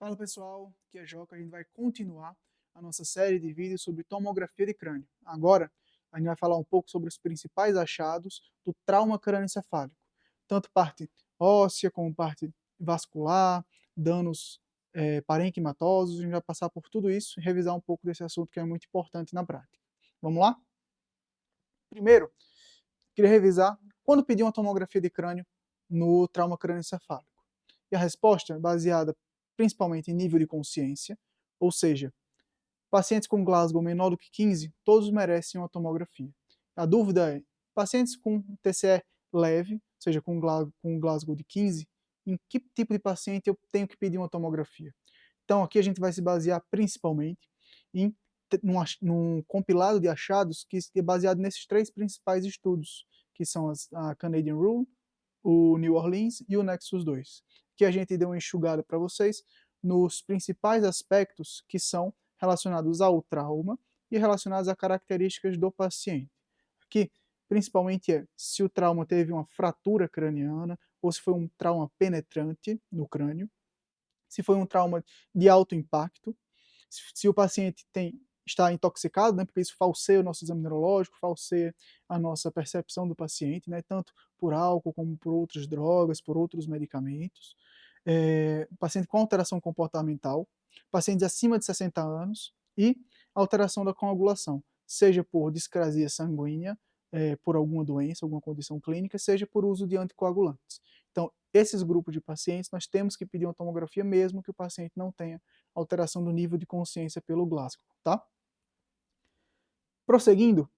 Fala pessoal, aqui é Joca, a gente vai continuar a nossa série de vídeos sobre tomografia de crânio. Agora, a gente vai falar um pouco sobre os principais achados do trauma crânioencefálico, tanto parte óssea como parte vascular, danos parenquimatosos, a gente vai passar por tudo isso e revisar um pouco desse assunto que é muito importante na prática. Vamos lá? Primeiro, queria revisar quando pedir uma tomografia de crânio no trauma crânioencefálico. E a resposta é baseada principalmente em nível de consciência, ou seja, pacientes com Glasgow menor do que 15, todos merecem uma tomografia. A dúvida é, pacientes com TCE leve, ou seja, com Glasgow de 15, em que tipo de paciente eu tenho que pedir uma tomografia? Então aqui a gente vai se basear principalmente em num compilado de achados que é baseado nesses três principais estudos, que são a Canadian Rule, o New Orleans e o Nexus 2, que a gente deu uma enxugada para vocês nos principais aspectos que são relacionados ao trauma e relacionados a características do paciente. Aqui, principalmente se o trauma teve uma fratura craniana ou se foi um trauma penetrante no crânio, se foi um trauma de alto impacto, se o paciente está intoxicado, né, porque isso falseia o nosso exame neurológico, falseia a nossa percepção do paciente, né, tanto por álcool como por outras drogas, por outros medicamentos. Paciente com alteração comportamental, pacientes acima de 60 anos e alteração da coagulação, seja por discrasia sanguínea, por alguma doença, alguma condição clínica, seja por uso de anticoagulantes. Então, esses grupos de pacientes, nós temos que pedir uma tomografia mesmo que o paciente não tenha alteração do nível de consciência pelo Glasgow, tá? Prosseguindo,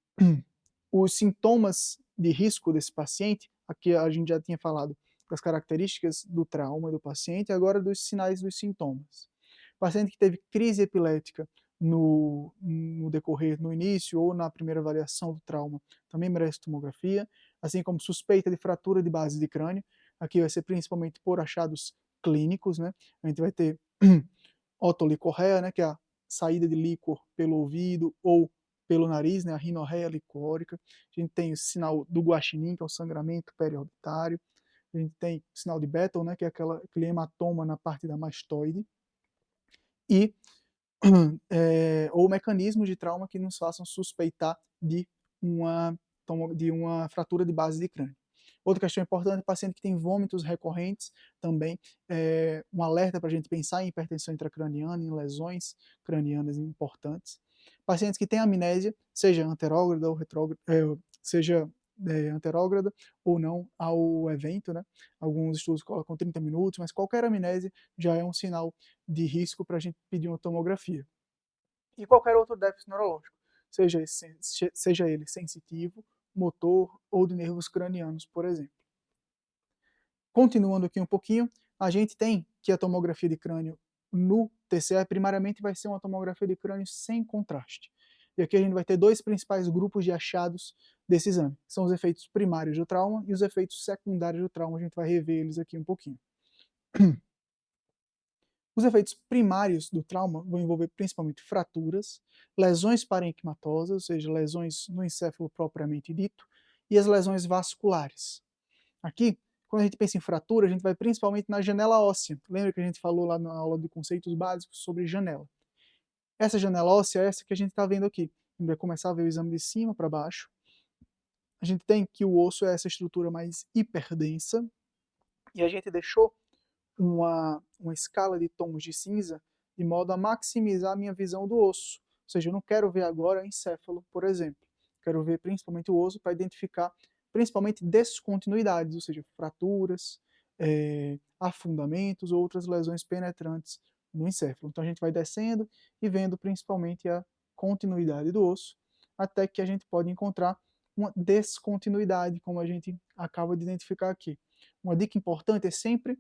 os sintomas de risco desse paciente, aqui a gente já tinha falado das características do trauma do paciente, agora dos sinais dos sintomas. O paciente que teve crise epilética no decorrer, no início ou na primeira avaliação do trauma, também merece tomografia, assim como suspeita de fratura de base de crânio, aqui vai ser principalmente por achados clínicos, né? A gente vai ter otolicorreia, né, que é a saída de líquor pelo ouvido ou pelo nariz, né, a rinorreia licórica. A gente tem o sinal do guaxinim, que é o sangramento periorbitário. A gente tem o sinal de Battle, né, que é aquele hematoma na parte da mastoide. E ou mecanismos de trauma que nos façam suspeitar uma, de uma fratura de base de crânio. Outra questão importante, paciente que tem vômitos recorrentes, também um alerta para a gente pensar em hipertensão intracraniana, em lesões cranianas importantes. Pacientes que têm amnésia, seja anterógrada ou retrógrada, seja anterógrada ou não ao evento, né? Alguns estudos colocam 30 minutos, mas qualquer amnésia já é um sinal de risco para a gente pedir uma tomografia. E qualquer outro déficit neurológico, seja ele sensitivo, motor ou de nervos cranianos, por exemplo. Continuando aqui um pouquinho, a gente tem que a tomografia de crânio no TCE primariamente vai ser uma tomografia de crânio sem contraste. E aqui a gente vai ter dois principais grupos de achados desse exame. São os efeitos primários do trauma e os efeitos secundários do trauma. A gente vai rever eles aqui um pouquinho. Os efeitos primários do trauma vão envolver principalmente fraturas, lesões parenquimatosas, ou seja, lesões no encéfalo propriamente dito, e as lesões vasculares. Aqui, quando a gente pensa em fratura, a gente vai principalmente na janela óssea. Lembra que a gente falou lá na aula de conceitos básicos sobre janela? Essa janela óssea é essa que a gente está vendo aqui. A gente vai começar a ver o exame de cima para baixo. A gente tem que o osso é essa estrutura mais hiperdensa, e a gente deixou uma escala de tons de cinza de modo a maximizar a minha visão do osso. Ou seja, eu não quero ver agora o encéfalo, por exemplo. Quero ver principalmente o osso para identificar principalmente descontinuidades, ou seja, fraturas, afundamentos ou outras lesões penetrantes no encéfalo. Então a gente vai descendo e vendo principalmente a continuidade do osso, até que a gente pode encontrar uma descontinuidade, como a gente acaba de identificar aqui. Uma dica importante é sempre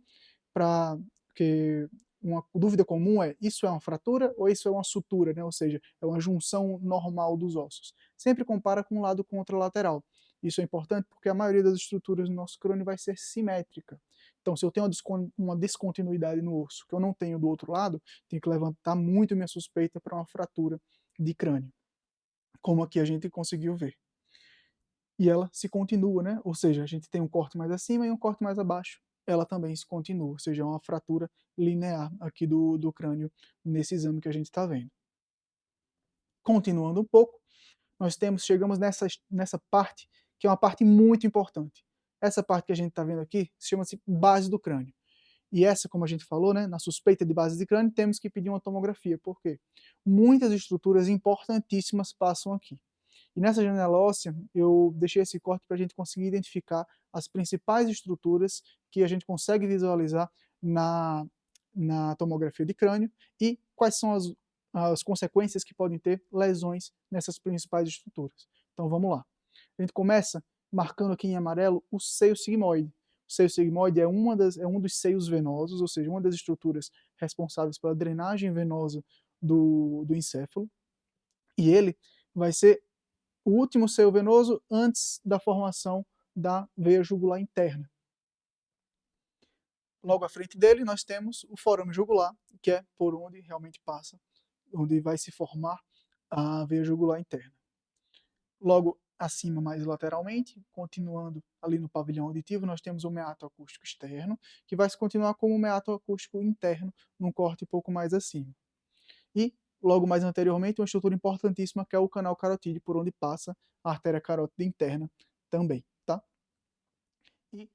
para que uma dúvida comum é: isso é uma fratura ou isso é uma sutura, né? Ou seja, é uma junção normal dos ossos. Sempre compara com um lado contralateral. Isso é importante porque a maioria das estruturas do nosso crânio vai ser simétrica. Então, se eu tenho uma descontinuidade no osso que eu não tenho do outro lado, tenho que levantar muito minha suspeita para uma fratura de crânio, como aqui a gente conseguiu ver. E ela se continua, né? Ou seja, a gente tem um corte mais acima e um corte mais abaixo ela também se continua, ou seja, é uma fratura linear aqui do crânio nesse exame que a gente está vendo. Continuando um pouco, chegamos nessa parte, que é uma parte muito importante. Essa parte que a gente está vendo aqui chama-se base do crânio. E essa, como a gente falou, né, na suspeita de base de crânio, temos que pedir uma tomografia. Por quê? Muitas estruturas importantíssimas passam aqui. E nessa janela óssea, eu deixei esse corte para a gente conseguir identificar as principais estruturas que a gente consegue visualizar na tomografia de crânio e quais são as consequências que podem ter lesões nessas principais estruturas. Então vamos lá. A gente começa marcando aqui em amarelo o seio sigmoide. O seio sigmoide é um dos seios venosos, ou seja, uma das estruturas responsáveis pela drenagem venosa do encéfalo. E ele vai ser o último seio venoso antes da formação da veia jugular interna. Logo à frente dele, nós temos o forame jugular, que é por onde realmente passa, onde vai se formar a veia jugular interna. Logo acima, mais lateralmente, continuando ali no pavilhão auditivo, nós temos o meato acústico externo, que vai se continuar como o meato acústico interno, num corte um pouco mais acima. E, logo mais anteriormente, uma estrutura importantíssima que é o canal carotídeo, por onde passa a artéria carótida interna também, tá? E,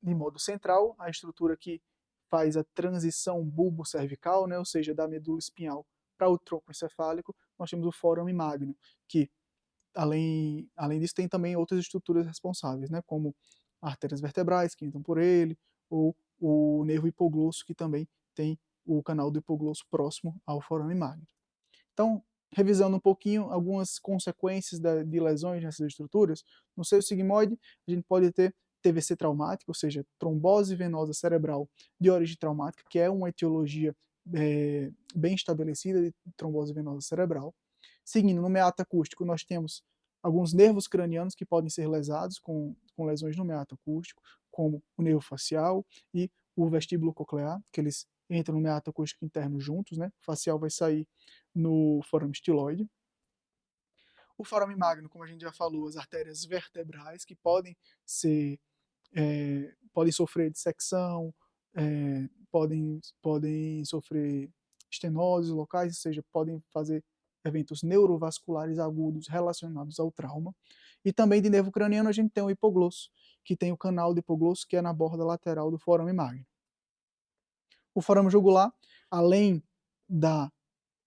de modo central, a estrutura que faz a transição bulbo-cervical, né, ou seja, da medula espinhal para o tronco encefálico, nós temos o fórame magno, que, além disso, tem também outras estruturas responsáveis, né, como artérias vertebrais, que entram por ele, ou o nervo hipoglosso, que também tem o canal do hipoglosso próximo ao forame magno. Então, revisando um pouquinho algumas consequências de lesões nessas estruturas, no seio sigmoide a gente pode ter TVC traumático, ou seja, trombose venosa cerebral de origem traumática, que é uma etiologia bem estabelecida de trombose venosa cerebral. Seguindo, no meato acústico, nós temos alguns nervos cranianos que podem ser lesados com lesões no meato acústico, como o nervo facial e o vestíbulo coclear, que eles entram no meato acústico interno juntos, né? O facial vai sair no forame estiloide. O forame magno, como a gente já falou, as artérias vertebrais que podem sofrer dissecção, podem sofrer estenoses locais, ou seja, podem fazer eventos neurovasculares agudos relacionados ao trauma. E também de nervo craniano a gente tem o hipoglosso, que tem o canal do hipoglosso que é na borda lateral do forame magno. O forame jugular, além da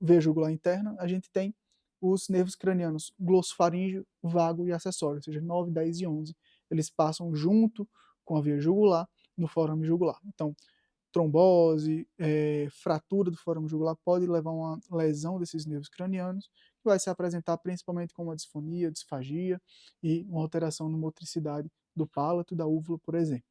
veia jugular interna, a gente tem os nervos cranianos glossofaríngeo, vago e acessório, ou seja, 9, 10 e 11. Eles passam junto com a veia jugular no forame jugular. Então, trombose, fratura do forame jugular pode levar a uma lesão desses nervos cranianos, que vai se apresentar principalmente com uma disfonia, disfagia e uma alteração na motricidade do palato, da úvula, por exemplo.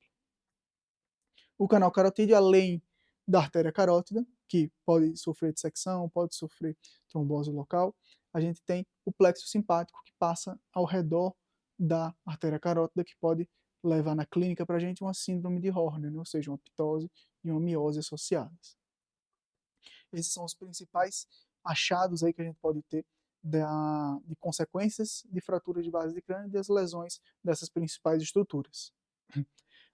O canal carotídeo, além da artéria carótida, que pode sofrer dissecção, pode sofrer trombose local, a gente tem o plexo simpático, que passa ao redor da artéria carótida, que pode levar na clínica para a gente uma síndrome de Horner, né? Ou seja, uma ptose e uma miose associadas. Esses são os principais achados aí que a gente pode ter de consequências de fratura de base de crânio e das lesões dessas principais estruturas.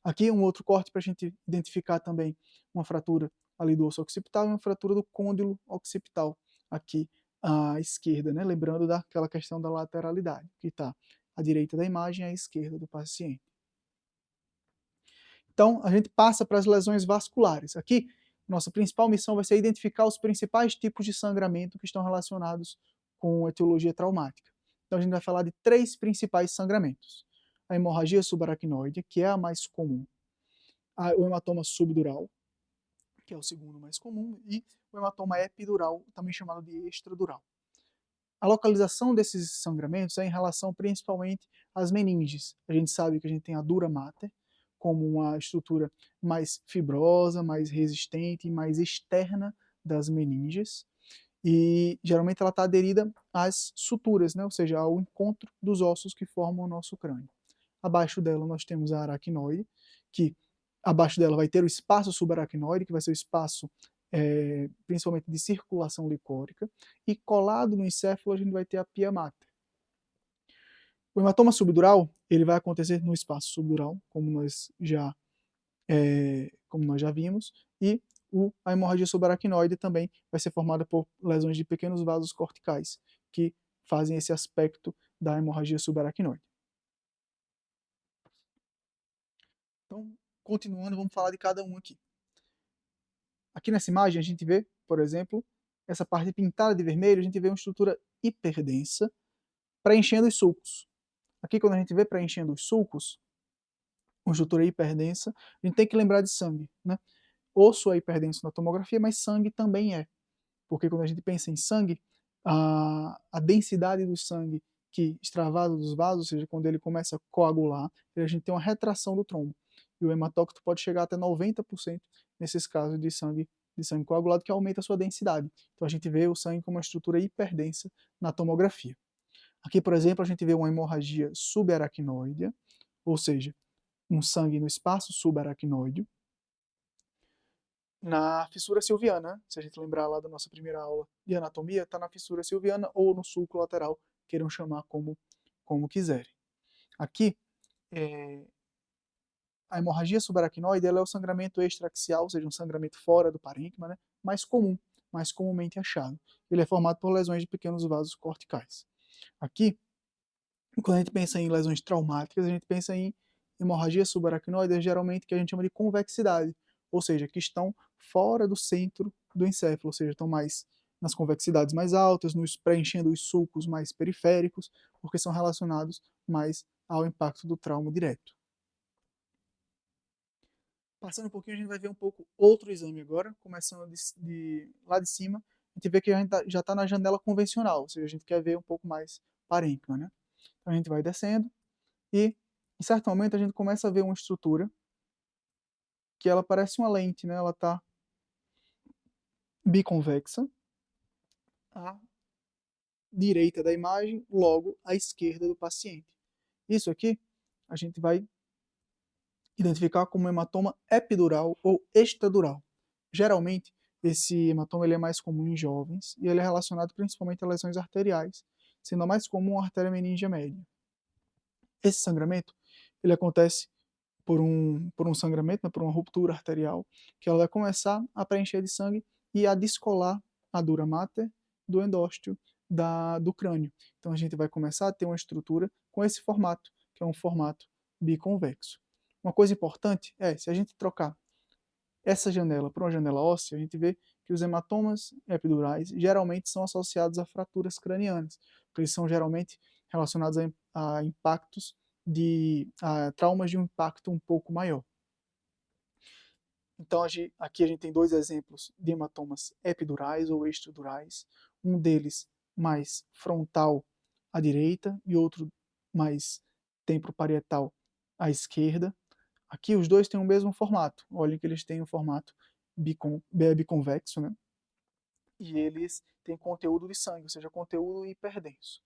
Aqui um outro corte para a gente identificar também uma fratura ali do osso occipital e uma fratura do côndilo occipital aqui à esquerda, né? Lembrando daquela questão da lateralidade, que está à direita da imagem e à esquerda do paciente. Então, a gente passa para as lesões vasculares. Aqui, nossa principal missão vai ser identificar os principais tipos de sangramento que estão relacionados com etiologia traumática. Então, a gente vai falar de 3 principais sangramentos. A hemorragia subaracnoide, que é a mais comum, o hematoma subdural, que é o segundo mais comum, e o hematoma epidural, também chamado de extradural. A localização desses sangramentos é em relação principalmente às meninges. A gente sabe que a gente tem a dura mater como uma estrutura mais fibrosa, mais resistente e mais externa das meninges. E geralmente ela está aderida às suturas, né? Ou seja, ao encontro dos ossos que formam o nosso crânio. Abaixo dela nós temos a aracnoide, que abaixo dela vai ter o espaço subaracnoide, que vai ser o espaço principalmente de circulação licórica, e colado no encéfalo a gente vai ter a pia mater. O hematoma subdural ele vai acontecer no espaço subdural, como nós já como nós já vimos, e a hemorragia subaracnoide também vai ser formada por lesões de pequenos vasos corticais, que fazem esse aspecto da hemorragia subaracnoide. Então, continuando, vamos falar de cada um aqui. Aqui nessa imagem a gente vê, por exemplo, essa parte pintada de vermelho, a gente vê uma estrutura hiperdensa preenchendo os sulcos. Aqui quando a gente vê preenchendo os sulcos, uma estrutura hiperdensa, a gente tem que lembrar de sangue, né? Osso é hiperdenso na tomografia, mas sangue também é. Porque quando a gente pensa em sangue, a densidade do sangue que extravasa dos vasos, ou seja, quando ele começa a coagular, a gente tem uma retração do trombo. E o hematócrito pode chegar até 90% nesses casos de sangue coagulado, que aumenta a sua densidade. Então a gente vê o sangue como uma estrutura hiperdensa na tomografia. Aqui, por exemplo, a gente vê uma hemorragia subaracnoide, ou seja, um sangue no espaço subaracnoide, na fissura silviana. Se a gente lembrar lá da nossa primeira aula de anatomia, está na fissura silviana ou no sulco lateral, queiram chamar como quiserem. Aqui, a hemorragia subaracnoide ela é o sangramento extraaxial, ou seja, um sangramento fora do parênquima, né, mais comum, mais comumente achado. Ele é formado por lesões de pequenos vasos corticais. Aqui, quando a gente pensa em lesões traumáticas, a gente pensa em hemorragia subaracnoide, geralmente que a gente chama de convexidade, ou seja, que estão fora do centro do encéfalo, ou seja, estão mais nas convexidades mais altas, preenchendo os sulcos mais periféricos, porque são relacionados mais ao impacto do trauma direto. Passando um pouquinho, a gente vai ver um pouco outro exame agora, começando lá de cima, a gente vê que a gente já está na janela convencional, ou seja, a gente quer ver um pouco mais parênquima, né? Então a gente vai descendo e, em certo momento, a gente começa a ver uma estrutura que ela parece uma lente, né? Ela está biconvexa, à direita da imagem, logo à esquerda do paciente. Isso aqui a gente vai identificar como hematoma epidural ou extradural. Geralmente, esse hematoma ele é mais comum em jovens e ele é relacionado principalmente a lesões arteriais, sendo a mais comum a artéria meníngea média. Esse sangramento ele acontece por um sangramento, né, por uma ruptura arterial, que ela vai começar a preencher de sangue e a descolar a dura mater do endósteo do crânio. Então a gente vai começar a ter uma estrutura com esse formato, que é um formato biconvexo. Uma coisa importante é, se a gente trocar essa janela por uma janela óssea, a gente vê que os hematomas epidurais geralmente são associados a fraturas cranianas, porque eles são geralmente relacionados a impactos a traumas de um impacto um pouco maior. Então aqui a gente tem dois exemplos de hematomas epidurais ou extradurais, um deles mais frontal à direita e outro mais temporoparietal à esquerda. Aqui os dois têm o mesmo formato. Olhem que eles têm um formato biconvexo, né? E eles têm conteúdo de sangue, ou seja, conteúdo hiperdenso.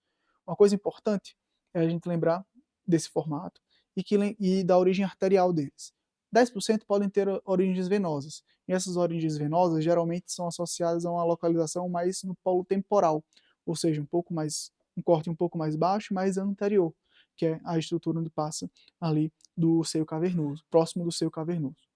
Uma coisa importante é a gente lembrar desse formato e da origem arterial deles. 10% podem ter origens venosas, e essas origens venosas geralmente são associadas a uma localização mais no polo temporal, ou seja, um corte um pouco mais baixo, mais anterior, que é a estrutura onde passa ali do seio cavernoso, próximo do seio cavernoso.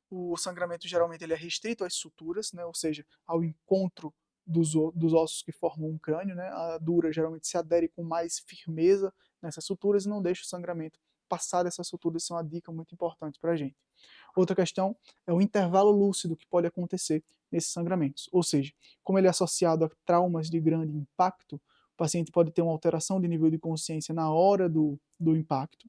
O sangramento geralmente ele é restrito às suturas, né, ou seja, ao encontro dos ossos que formam um crânio. Né, a dura geralmente se adere com mais firmeza nessas suturas e não deixa o sangramento passar dessas suturas. Isso é uma dica muito importante para a gente. Outra questão é o intervalo lúcido que pode acontecer nesses sangramentos, ou seja, como ele é associado a traumas de grande impacto, o paciente pode ter uma alteração de nível de consciência na hora do impacto,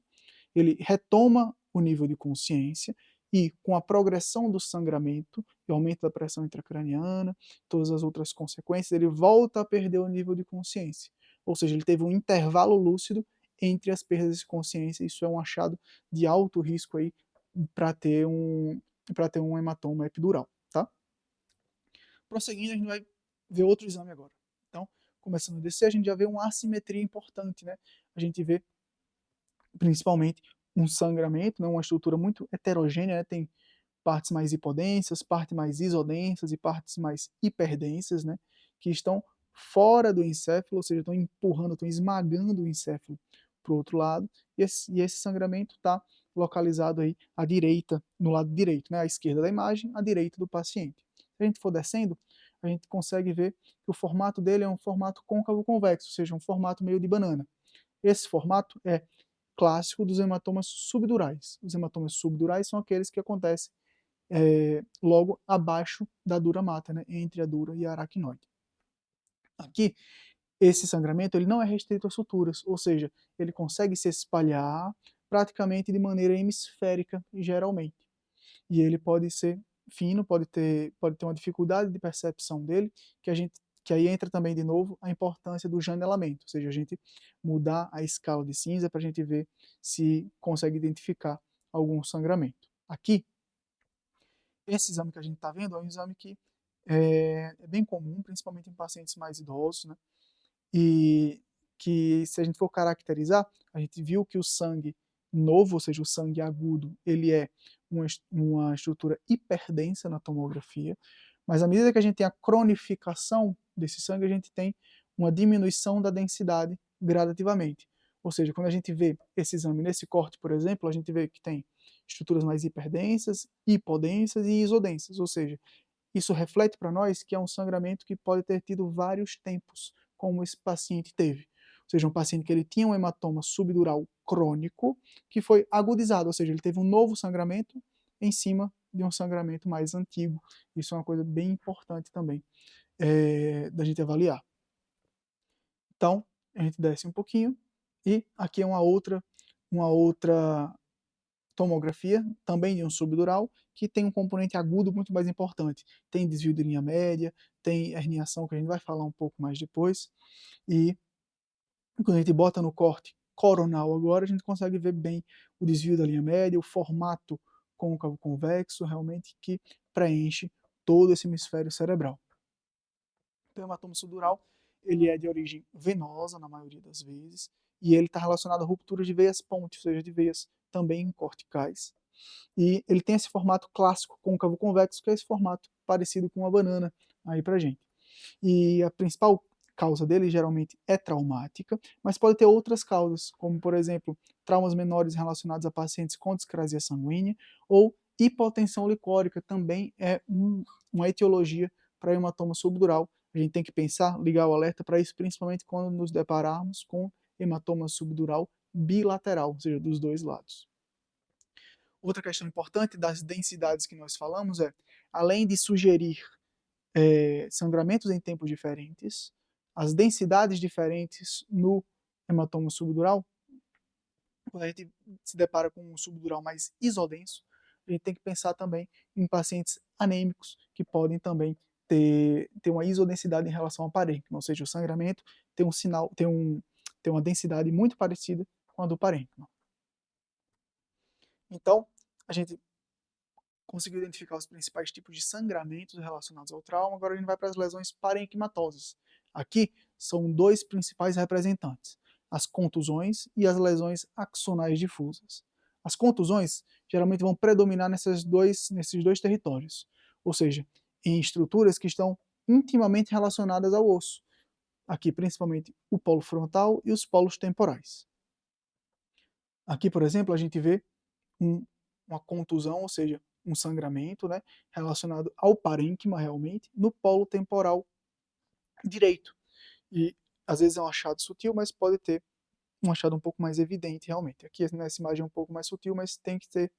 ele retoma o nível de consciência e, com a progressão do sangramento e aumento da pressão intracraniana, todas as outras consequências, ele volta a perder o nível de consciência. Ou seja, ele teve um intervalo lúcido entre as perdas de consciência. Isso é um achado de alto risco aí para ter um hematoma epidural, tá? Prosseguindo, a gente vai ver outro exame agora. Então, começando a descer, a gente já vê uma assimetria importante, né? A gente vê principalmente um sangramento, né, uma estrutura muito heterogênea, né, tem partes mais hipodensas, partes mais isodensas e partes mais hiperdensas, né, que estão fora do encéfalo, ou seja, estão empurrando, estão esmagando o encéfalo para o outro lado, e esse sangramento está localizado aí à direita, no lado direito, né, à esquerda da imagem, à direita do paciente. Se a gente for descendo, a gente consegue ver que o formato dele é um formato côncavo-convexo, ou seja, um formato meio de banana. Esse formato é clássico dos hematomas subdurais. Os hematomas subdurais são aqueles que acontecem logo abaixo da dura mater, né, entre a dura e a aracnoide. Aqui, esse sangramento ele não é restrito às suturas, ou seja, ele consegue se espalhar praticamente de maneira hemisférica, geralmente. E ele pode ser fino, pode ter uma dificuldade de percepção dele, que aí entra também de novo a importância do janelamento, ou seja, a gente mudar a escala de cinza para a gente ver se consegue identificar algum sangramento. Aqui, esse exame que a gente está vendo é um exame que é bem comum, principalmente em pacientes mais idosos, né? E que, se a gente for caracterizar, a gente viu que o sangue novo, ou seja, o sangue agudo, ele é uma estrutura hiperdensa na tomografia, mas à medida que a gente tem a cronificação desse sangue, a gente tem uma diminuição da densidade gradativamente. Ou seja, quando a gente vê esse exame nesse corte, por exemplo, a gente vê que tem estruturas mais hiperdensas, hipodensas e isodensas, ou seja, isso reflete para nós que é um sangramento que pode ter tido vários tempos, como esse paciente teve. Ou seja, um paciente que ele tinha um hematoma subdural crônico que foi agudizado, ou seja, ele teve um novo sangramento em cima de um sangramento mais antigo. Isso é uma coisa bem importante também da gente avaliar. Então, a gente desce um pouquinho e aqui é uma outra tomografia, também de um subdural, que tem um componente agudo muito mais importante. Tem desvio de linha média, tem herniação, que a gente vai falar um pouco mais depois, e quando a gente bota no corte coronal agora, a gente consegue ver bem o desvio da linha média, o formato côncavo-convexo, realmente, que preenche todo esse hemisfério cerebral. Então, o hematoma subdural, ele é de origem venosa, na maioria das vezes, e ele está relacionado à ruptura de veias ponte, ou seja, de veias também corticais. E ele tem esse formato clássico côncavo-convexo, que é esse formato parecido com uma banana aí pra gente. E a principal causa dele geralmente é traumática, mas pode ter outras causas, como por exemplo, traumas menores relacionados a pacientes com discrasia sanguínea ou hipotensão licórica também é uma etiologia para hematoma subdural. A gente tem que pensar, ligar o alerta para isso, principalmente quando nos depararmos com hematoma subdural bilateral, ou seja, dos dois lados. Outra questão importante das densidades que nós falamos é, além de sugerir sangramentos em tempos diferentes, as densidades diferentes no hematoma subdural, quando a gente se depara com um subdural mais isodenso, a gente tem que pensar também em pacientes anêmicos que podem também ter uma isodensidade em relação ao parênquima, ou seja, o sangramento tem um sinal, tem uma densidade muito parecida com a do parênquima. Então, a gente conseguiu identificar os principais tipos de sangramentos relacionados ao trauma, agora a gente vai para as lesões parenquimatosas. Aqui são dois principais representantes, as contusões e as lesões axonais difusas. As contusões geralmente vão predominar nesses dois territórios, ou seja, em estruturas que estão intimamente relacionadas ao osso. Aqui principalmente o polo frontal e os polos temporais. Aqui, por exemplo, a gente vê uma contusão, ou seja, um sangramento, né, relacionado ao parênquima realmente, no polo temporal direito. E às vezes é um achado sutil, mas pode ter um achado um pouco mais evidente realmente. Aqui nessa imagem é um pouco mais sutil, mas tem que ser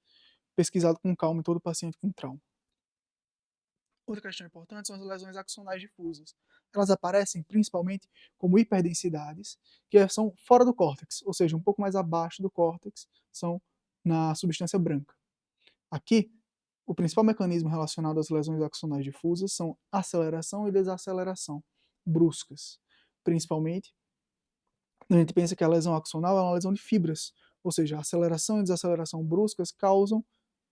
pesquisado com calma em todo paciente com trauma. Outra questão importante são as lesões axonais difusas. Elas aparecem principalmente como hiperdensidades, que são fora do córtex, ou seja, um pouco mais abaixo do córtex, são na substância branca. Aqui, o principal mecanismo relacionado às lesões axonais difusas são aceleração e desaceleração bruscas. Principalmente, a gente pensa que a lesão axonal é uma lesão de fibras, ou seja, a aceleração e desaceleração bruscas causam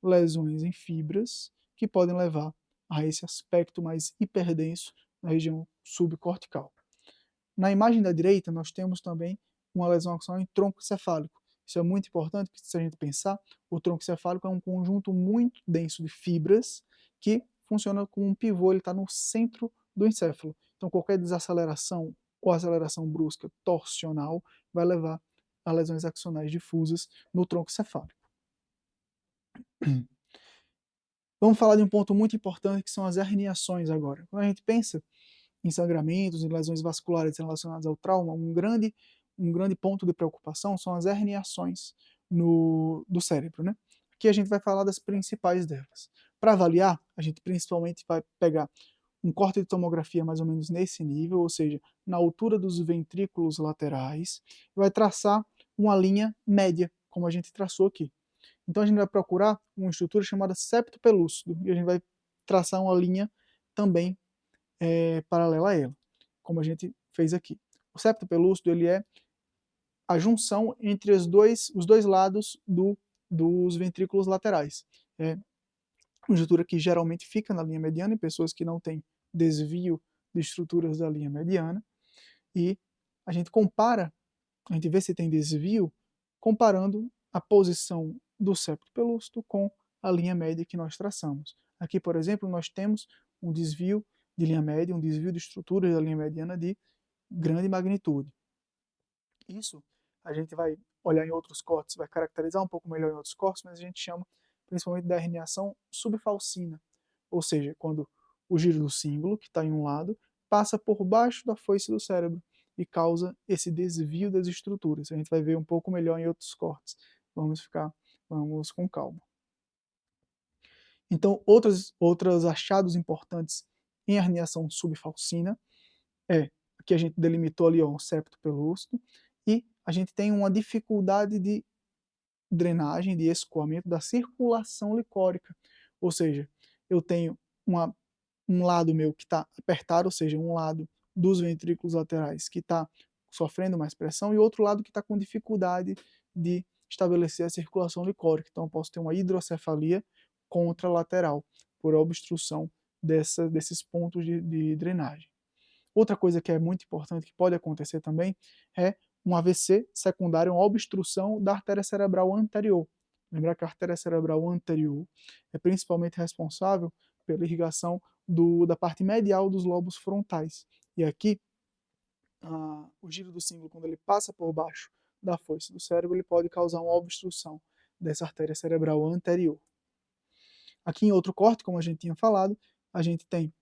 lesões em fibras que podem levar a esse aspecto mais hiperdenso na região subcortical. Na imagem da direita, nós temos também uma lesão axonal em tronco cefálico. Isso é muito importante, porque se a gente pensar, o tronco cefálico é um conjunto muito denso de fibras que funciona como um pivô, ele está no centro do encéfalo. Então, qualquer desaceleração ou aceleração brusca torsional vai levar a lesões axonais difusas no tronco cefálico. Vamos falar de um ponto muito importante que são as herniações agora. Quando a gente pensa em sangramentos, em lesões vasculares relacionadas ao trauma, um grande ponto de preocupação são as herniações do cérebro, né? Aqui a gente vai falar das principais delas. Para avaliar, a gente principalmente vai pegar um corte de tomografia mais ou menos nesse nível, ou seja, na altura dos ventrículos laterais, e vai traçar uma linha média, como a gente traçou aqui. Então a gente vai procurar uma estrutura chamada septo pelúcido, e a gente vai traçar uma linha também paralela a ela, como a gente fez aqui. O septo pelúcido ele é a junção entre os dois lados dos ventrículos laterais. É uma estrutura que geralmente fica na linha mediana em pessoas que não têm desvio de estruturas da linha mediana, e a gente compara, a gente vê se tem desvio, comparando a posição do septo pelúcido com a linha média que nós traçamos. Aqui, por exemplo, nós temos um desvio de linha média, um desvio de estruturas da linha mediana de grande magnitude. Isso a gente vai olhar em outros cortes, vai caracterizar um pouco melhor em outros cortes, mas a gente chama principalmente da herniação subfalcina, ou seja, quando o giro do símbolo, que está em um lado, passa por baixo da foice do cérebro e causa esse desvio das estruturas. A gente vai ver um pouco melhor em outros cortes. Vamos com calma. Então, outros achados importantes em herniação subfalcina é que a gente delimitou ali ó, um septo pelúcido e a gente tem uma dificuldade de drenagem, de escoamento da circulação licórica. Ou seja, eu tenho um lado meu que está apertado, ou seja, um lado dos ventrículos laterais que está sofrendo mais pressão e outro lado que está com dificuldade de estabelecer a circulação licórica. Então, eu posso ter uma hidrocefalia contralateral por obstrução desses pontos de drenagem. Outra coisa que é muito importante, que pode acontecer também, é um AVC secundário, uma obstrução da artéria cerebral anterior. Lembrar que a artéria cerebral anterior é principalmente responsável pela irrigação da parte medial dos lobos frontais. E aqui, o giro do símbolo, quando ele passa por baixo da foice do cérebro, ele pode causar uma obstrução dessa artéria cerebral anterior. Aqui em outro corte, como a gente tinha falado, a gente tem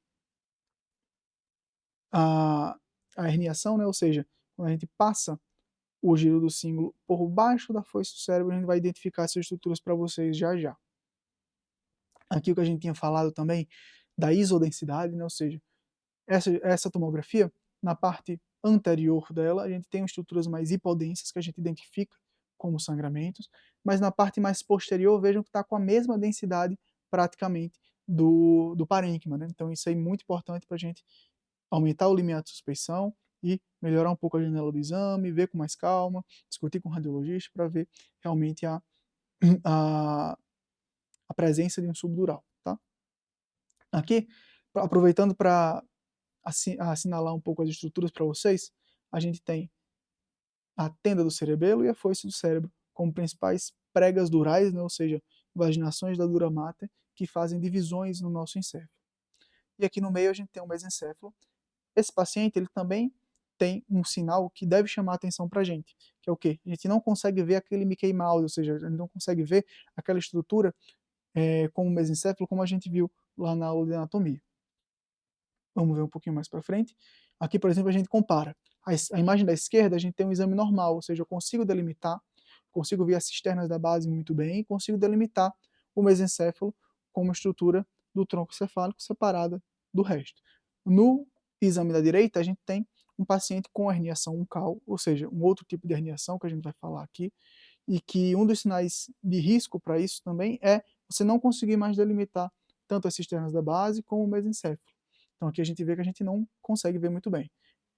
a herniação, né? Ou seja, quando a gente passa o giro do símbolo por baixo da foice do cérebro, a gente vai identificar essas estruturas para vocês já já. Aqui o que a gente tinha falado também da isodensidade, né? Ou seja, essa tomografia, na parte anterior dela, a gente tem estruturas mais hipodensas que a gente identifica como sangramentos, mas na parte mais posterior, vejam que está com a mesma densidade praticamente do parênquima, né? Então isso aí é muito importante para a gente aumentar o limiar de suspeição e melhorar um pouco a janela do exame, ver com mais calma, discutir com o radiologista para ver realmente a, a presença de um subdural. Tá? Aqui, aproveitando para assinalar um pouco as estruturas para vocês, a gente tem a tenda do cerebelo e a foice do cérebro como principais pregas durais, né, ou seja, vaginações da dura mater, que fazem divisões no nosso encéfalo. E aqui no meio a gente tem o mesencéfalo. Esse paciente ele também tem um sinal que deve chamar a atenção para a gente, que é o quê? A gente não consegue ver aquele Mickey Mouse, ou seja, a gente não consegue ver aquela estrutura como o mesencéfalo, como a gente viu lá na aula de anatomia. Vamos ver um pouquinho mais para frente. Aqui, por exemplo, a gente compara. A imagem da esquerda, a gente tem um exame normal, ou seja, eu consigo delimitar, consigo ver as cisternas da base muito bem e consigo delimitar o mesencéfalo como estrutura do tronco cefálico separada do resto. No exame da direita, a gente tem um paciente com herniação uncal, ou seja, um outro tipo de herniação que a gente vai falar aqui, e que um dos sinais de risco para isso também é você não conseguir mais delimitar tanto as cisternas da base como o mesencéfalo. Então aqui a gente vê que a gente não consegue ver muito bem.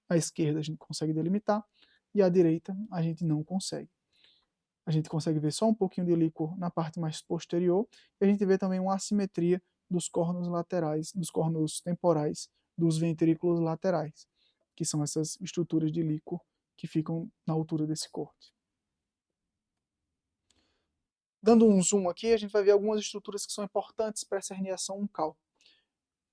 A esquerda a gente consegue delimitar e a direita a gente não consegue. A gente consegue ver só um pouquinho de líquor na parte mais posterior e a gente vê também uma assimetria dos córneos laterais, dos córneos temporais dos ventrículos laterais, que são essas estruturas de líquor que ficam na altura desse corte. Dando um zoom aqui, a gente vai ver algumas estruturas que são importantes para essa herniação uncal.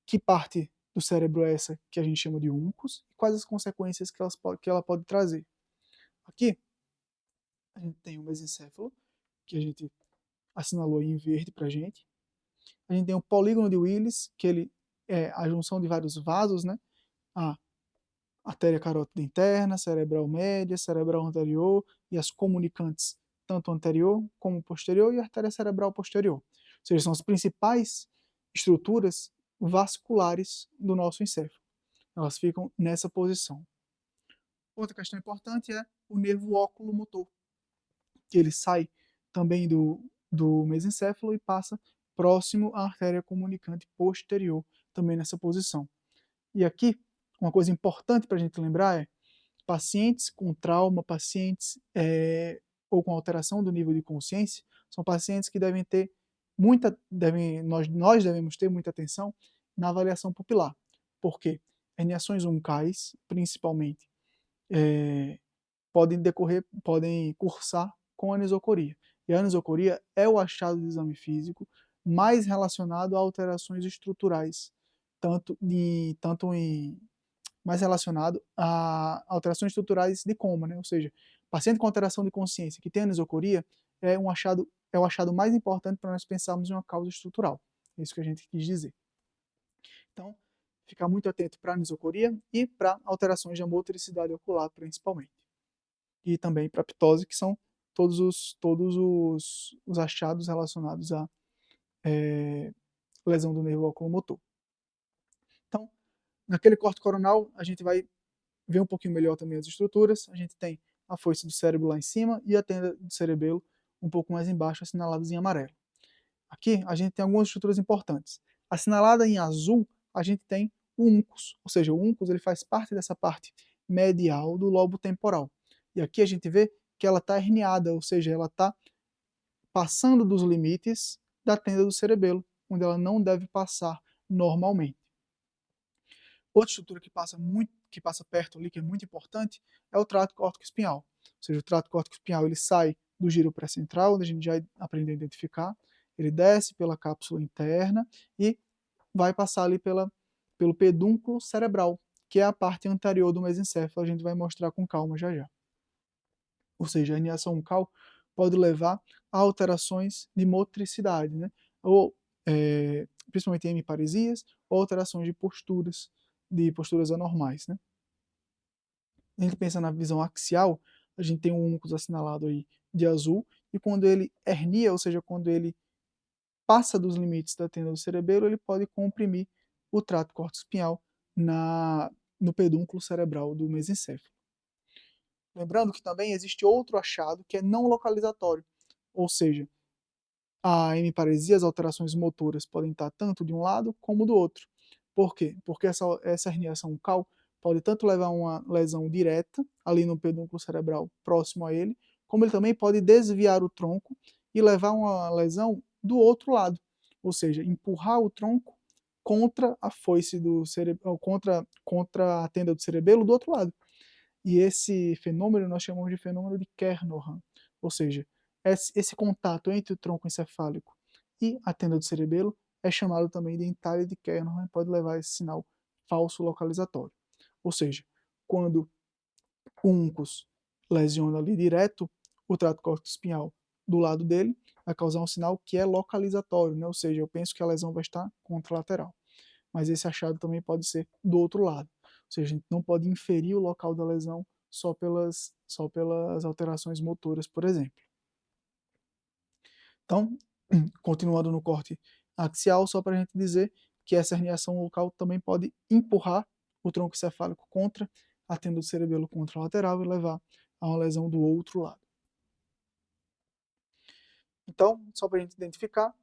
Que parte do cérebro é essa que a gente chama de uncus e quais as consequências que ela pode trazer. Aqui, a gente tem o mesencéfalo, que a gente assinalou aí em verde para a gente. A gente tem o polígono de Willis, que ele é a junção de vários vasos, né? A artéria carótida interna, cerebral média, cerebral anterior e as comunicantes, tanto anterior como posterior, e a artéria cerebral posterior. Ou seja, são as principais estruturas vasculares do nosso encéfalo. Elas ficam nessa posição. Outra questão importante é o nervo óculo-motor, que ele sai também do mesencéfalo e passa próximo à artéria comunicante posterior, também nessa posição. E aqui, uma coisa importante para a gente lembrar é pacientes com trauma, pacientes ou com alteração do nível de consciência, são pacientes que devem ter nós devemos ter muita atenção na avaliação pupilar. Por quê? Herniações uncais, principalmente, podem cursar com anisocoria. E a anisocoria é o achado de exame físico mais relacionado a alterações estruturais, mais relacionado a alterações estruturais de coma, né? Ou seja, paciente com alteração de consciência que tem anisocoria é o achado mais importante para nós pensarmos em uma causa estrutural. É isso que a gente quis dizer. Então, ficar muito atento para a anisocoria e para alterações da motricidade ocular, principalmente. E também para a ptose, que são todos os achados relacionados à lesão do nervo oculomotor. Então, naquele corte coronal, a gente vai ver um pouquinho melhor também as estruturas. A gente tem a foice do cérebro lá em cima e a tenda do cerebelo um pouco mais embaixo, assinaladas em amarelo. Aqui a gente tem algumas estruturas importantes. Assinalada em azul, a gente tem o uncus, ou seja, o uncus ele faz parte dessa parte medial do lobo temporal. E aqui a gente vê que ela está herniada, ou seja, ela está passando dos limites da tenda do cerebelo, onde ela não deve passar normalmente. Outra estrutura que passa perto ali, que é muito importante, é o trato córtico-espinhal. Ou seja, o trato córtico-espinhal ele sai do giro pré-central, onde a gente já aprendeu a identificar, ele desce pela cápsula interna e vai passar ali pelo pedúnculo cerebral, que é a parte anterior do mesencéfalo, a gente vai mostrar com calma já já. Ou seja, a herniação uncal pode levar a alterações de motricidade, né? Ou principalmente em hemiparesias, ou alterações de posturas anormais, né? A gente pensa na visão axial, a gente tem um uncus assinalado aí de azul, e quando ele hernia, ou seja, quando ele passa dos limites da tenda do cerebelo, ele pode comprimir o trato córtico-espinhal no pedúnculo cerebral do mesencéfalo. Lembrando que também existe outro achado que é não localizatório, ou seja, a hemiparesia, as alterações motoras podem estar tanto de um lado como do outro. Por quê? Porque essa herniação uncal pode tanto levar a uma lesão direta, ali no pedúnculo cerebral próximo a ele, como ele também pode desviar o tronco e levar a uma lesão do outro lado, ou seja, empurrar o tronco contra a foice do cerebelo, contra a tenda do cerebelo do outro lado. E esse fenômeno nós chamamos de fenômeno de Kernohan, ou seja, esse contato entre o tronco encefálico e a tenda do cerebelo é chamado também de entalhe de Kernohan e pode levar a esse sinal falso localizatório. Ou seja, quando o uncus lesiona ali direto o trato córtico-espinhal do lado dele, vai causar um sinal que é localizatório, né? Ou seja, eu penso que a lesão vai estar contralateral. Mas esse achado também pode ser do outro lado. Ou seja, a gente não pode inferir o local da lesão só pelas alterações motoras, por exemplo. Então, continuando no corte axial, só para a gente dizer que essa herniação local também pode empurrar o tronco encefálico contra a tenda do cerebelo contralateral e levar a uma lesão do outro lado. Então, só para a gente identificar,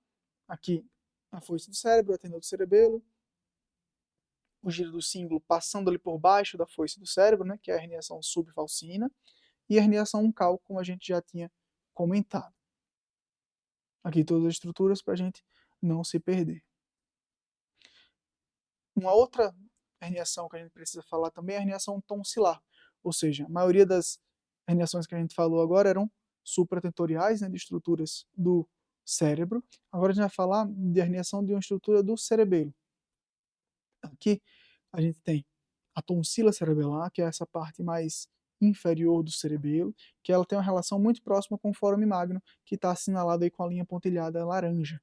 aqui a foice do cérebro, a tenda do cerebelo, o giro do símbolo passando ali por baixo da foice do cérebro, né, que é a herniação subfalcina, e a herniação uncal, como a gente já tinha comentado. Aqui todas as estruturas para a gente não se perder. Uma outra herniação que a gente precisa falar também é a herniação tonsilar, ou seja, a maioria das herniações que a gente falou agora eram supratentoriais, né, de estruturas do cérebro. Agora a gente vai falar de herniação de uma estrutura do cerebelo. Aqui a gente tem a tonsila cerebelar, que é essa parte mais inferior do cerebelo, que ela tem uma relação muito próxima com o fôramen magno, que está assinalado aí com a linha pontilhada laranja.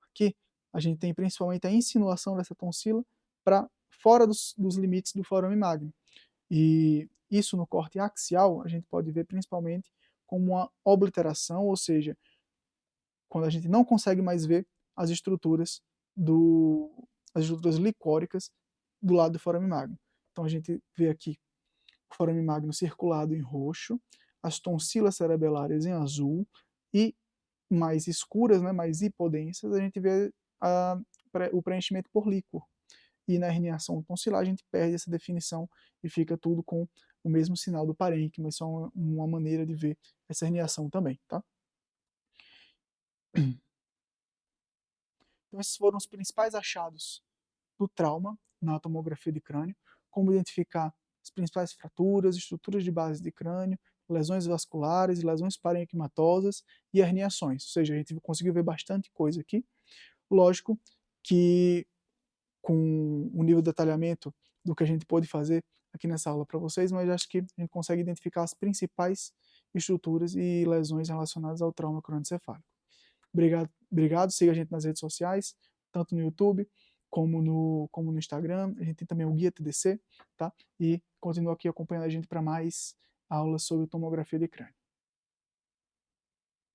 Aqui a gente tem principalmente a insinuação dessa tonsila para fora dos limites do fôramen magno. E isso no corte axial a gente pode ver principalmente como uma obliteração, ou seja, quando a gente não consegue mais ver as estruturas as estruturas licóricas do lado do fôramen magno. Então a gente vê aqui o fôramen magno circulado em roxo, as tonsilas cerebelares em azul e mais escuras, né, mais hipodensas, a gente vê o preenchimento por líquor. E na herniação tonsilar a gente perde essa definição e fica tudo com o mesmo sinal do parênquima. Isso é uma maneira de ver essa herniação também, tá? Então esses foram os principais achados do trauma na tomografia de crânio, como identificar as principais fraturas, estruturas de base de crânio, lesões vasculares, lesões parenquimatosas e herniações. Ou seja, a gente conseguiu ver bastante coisa aqui. Lógico que com o nível de detalhamento do que a gente pôde fazer aqui nessa aula para vocês, mas acho que a gente consegue identificar as principais estruturas e lesões relacionadas ao trauma crânioencefálico. Obrigado, siga a gente nas redes sociais, tanto no YouTube como no Instagram. A gente tem também o Guia TDC, tá? E continua aqui acompanhando a gente para mais aulas sobre tomografia de crânio.